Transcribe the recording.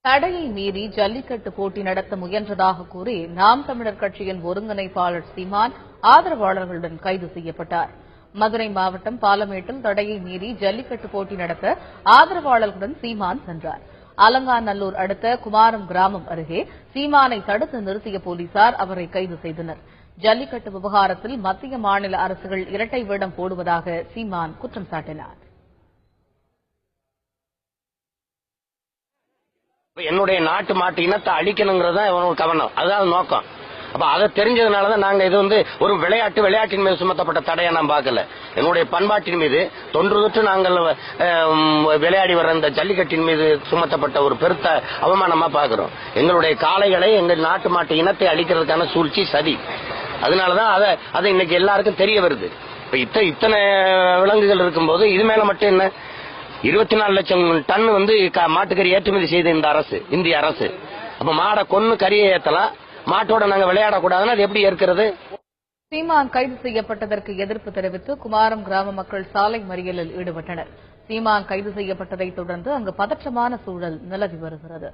தடையை மீறி ஜல்லிக்கட்டு போட்டி நடத்த முயன்றதாக கூறி நாம் தமிழர் கட்சியின் ஒருங்கிணைப்பாளர் சீமான் ஆதரவாளர்களுடன் கைது செய்யப்பட்டார். மதுரை மாவட்டம் பாலமேட்டில் தடையை மீறி ஜல்லிக்கட்டு போட்டி நடத்த ஆதரவாளர்களுடன் சீமான் சென்றார். அலங்காநல்லூர் அடுத்த குமாரம் கிராமம் அருகே சீமானை தடுத்து நிறுத்திய போலீசார் அவரை கைது செய்தனர். ஜல்லிக்கட்டு விவகாரத்தில் மத்திய மாநில அரசுகள் இரட்டை வேடம் போடுவதாக சீமான் குற்றம் சாட்டினார். என்னுடைய நாட்டு மாட்டு இனத்தை அழிக்கணுங்கிறது தான் இவனோட கவனம், அதுதான் நோக்கம். அப்ப அதை தெரிஞ்சதுனாலதான் நாங்க இது ஒரு விளையாட்டின் மீது சுமத்தப்பட்ட தடையை நான் பார்க்கல. என்னுடைய பண்பாட்டின் மீது தொன்று நாங்கள் விளையாடி வர இந்த ஜல்லிக்கட்டின் மீது சுமத்தப்பட்ட ஒரு பெருத்த அவமானமா பார்க்கிறோம். எங்களுடைய காளைகளை எங்கள் நாட்டு மாட்டு இனத்தை அழிக்கிறதுக்கான சூழ்ச்சி சதி. அதனாலதான் அதை இன்னைக்கு எல்லாருக்கும் தெரிய வருது. இப்ப இத்தனை விலங்குகள் இருக்கும்போது இது மேல மட்டும் என்ன 24 லட்சம் டன் மாட்டுக்கறி ஏற்றுமதி செய்த இந்த அரசு, இந்திய அரசு. அப்ப மாடை கொன்னு கறியை ஏத்தலாம், மாட்டோட நாங்க விளையாடக்கூடாதுன்னு அது எப்படி ஏற்கிறது? சீமான் கைது செய்யப்பட்டதற்கு எதிர்ப்பு தெரிவித்து குமாரம் கிராம மக்கள் சாலை மறியலில் ஈடுபட்டனர். சீமான் கைது செய்யப்பட்டதை தொடர்ந்து அங்கு பதற்றமான சூழல் நிலவி வருகிறது.